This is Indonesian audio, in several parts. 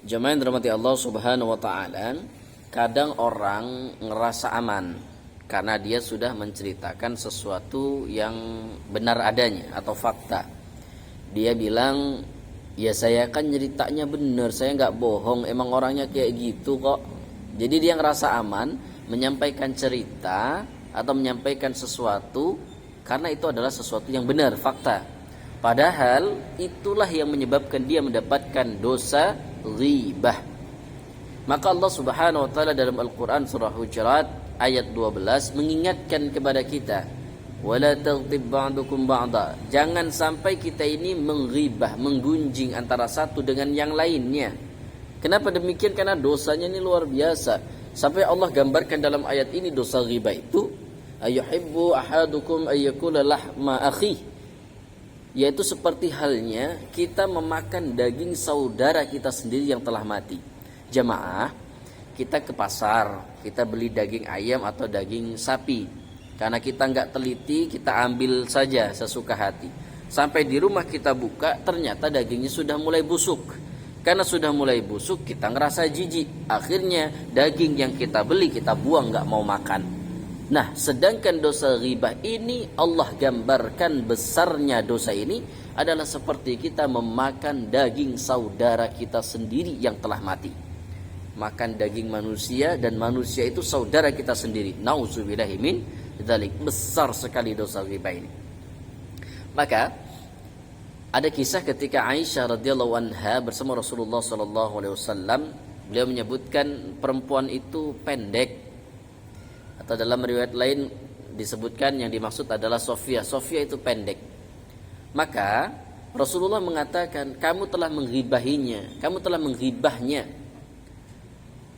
Jemaah yang dirahmati Allah Subhanahu wa taala, kadang orang ngerasa aman karena dia sudah menceritakan sesuatu yang benar adanya atau fakta. Dia bilang, "Ya saya kan ceritanya benar, saya nggak bohong, emang orangnya kayak gitu kok." Jadi dia ngerasa aman menyampaikan cerita atau menyampaikan sesuatu karena itu adalah sesuatu yang benar, fakta. Padahal itulah yang menyebabkan dia mendapatkan dosa ghibah. Maka Allah Subhanahu wa taala dalam Al-Qur'an surah Hujurat ayat 12 mengingatkan kepada kita, wala taghtib ba'dukum ba'da. Jangan sampai kita ini menghibah, menggunjing antara satu dengan yang lainnya. Kenapa demikian? Karena dosanya ini luar biasa. Sampai Allah gambarkan dalam ayat ini dosa ghibah itu, ayuhibbu ahadukum ayyakula lahma akhi, yaitu seperti halnya kita memakan daging saudara kita sendiri yang telah mati. Jamaah, kita ke pasar, kita beli daging ayam atau daging sapi. Karena kita nggak teliti, kita ambil saja sesuka hati. Sampai di rumah kita buka, ternyata dagingnya sudah mulai busuk. Karena sudah mulai busuk, kita ngerasa jijik. Akhirnya daging yang kita beli kita buang, nggak mau makan. Nah, sedangkan dosa ghibah ini Allah gambarkan besarnya dosa ini adalah seperti kita memakan daging saudara kita sendiri yang telah mati. Makan daging manusia dan manusia itu saudara kita sendiri. Nauzubillahi min dzalik. Besar sekali dosa ghibah ini. Maka ada kisah ketika Aisyah radhiyallahu anha bersama Rasulullah sallallahu alaihi wasallam, beliau menyebutkan perempuan itu pendek. Atau dalam riwayat lain disebutkan yang dimaksud adalah Sofia. Sofia itu pendek. Maka Rasulullah mengatakan, kamu telah menghibahinya, kamu telah menghibahnya.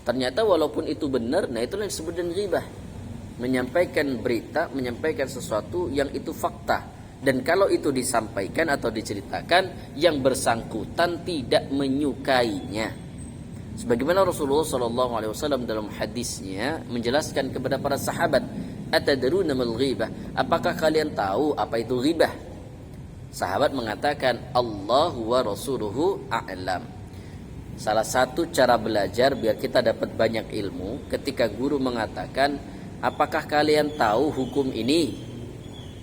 Ternyata walaupun itu benar, nah itulah yang disebut dengan ghibah. Menyampaikan berita, menyampaikan sesuatu yang itu fakta. Dan kalau itu disampaikan atau diceritakan, yang bersangkutan tidak menyukainya. Sebagaimana Rasulullah SAW dalam hadisnya menjelaskan kepada para sahabat, atadruna mal ghibah? Apakah kalian tahu apa itu ghibah? Sahabat mengatakan, Allahu wa rasuluhu a'lam. Salah satu cara belajar biar kita dapat banyak ilmu, ketika guru mengatakan, apakah kalian tahu hukum ini?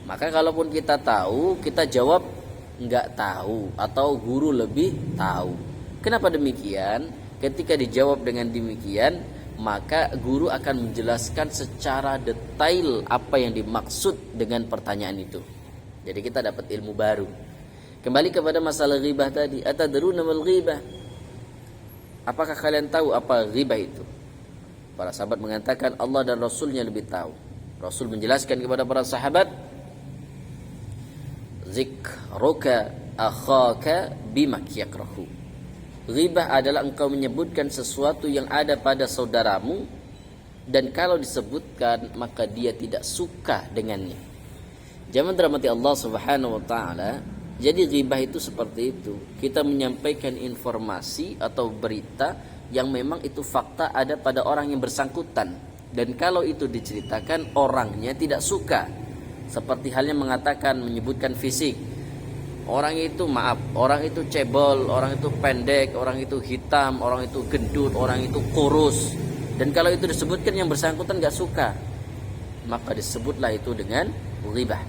Maka kalaupun kita tahu, kita jawab enggak tahu atau guru lebih tahu. Kenapa demikian? Ketika dijawab dengan demikian, maka guru akan menjelaskan secara detail apa yang dimaksud dengan pertanyaan itu. Jadi kita dapat ilmu baru. Kembali kepada masalah ghibah tadi, atadruna mal ghibah? Apakah kalian tahu apa ghibah itu? Para sahabat mengatakan Allah dan Rasulnya lebih tahu. Rasul menjelaskan kepada para sahabat, zikruka akhaka bimak yakrahu. Ghibah adalah engkau menyebutkan sesuatu yang ada pada saudaramu, dan kalau disebutkan maka dia tidak suka dengannya. Jangan dirahmati Allah Subhanahu wa taala. Jadi ghibah itu seperti itu. Kita menyampaikan informasi atau berita yang memang itu fakta ada pada orang yang bersangkutan, dan kalau itu diceritakan orangnya tidak suka. Seperti halnya mengatakan, menyebutkan fisik. Orang itu orang itu cebol, orang itu pendek, orang itu hitam, orang itu gendut, orang itu kurus. Dan kalau itu disebutkan yang bersangkutan gak suka, maka disebutlah itu dengan ghibah.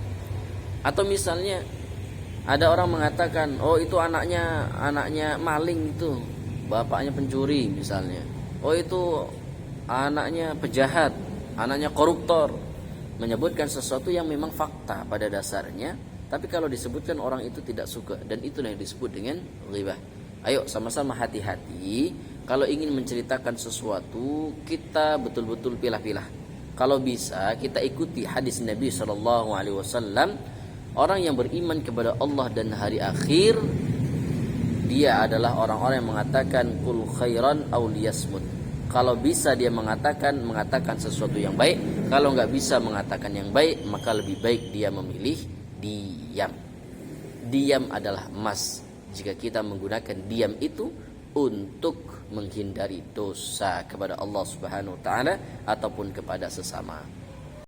Atau misalnya ada orang mengatakan, oh itu anaknya maling itu, bapaknya pencuri misalnya. Oh itu anaknya pejahat, anaknya koruptor. Menyebutkan sesuatu yang memang fakta pada dasarnya, tapi kalau disebutkan orang itu tidak suka, dan itulah yang disebut dengan ghibah. Ayo sama-sama hati-hati. Kalau ingin menceritakan sesuatu, kita betul-betul pilah-pilah. Kalau bisa kita ikuti hadis Nabi SAW. Orang yang beriman kepada Allah dan hari akhir, dia adalah orang-orang yang mengatakan kul khairan aw liyasmut. Kalau bisa dia mengatakan sesuatu yang baik. Kalau nggak bisa mengatakan yang baik, maka lebih baik dia memilih diam. Diam adalah emas jika kita menggunakan diam itu untuk menghindari dosa kepada Allah Subhanahu wa taala ataupun kepada sesama.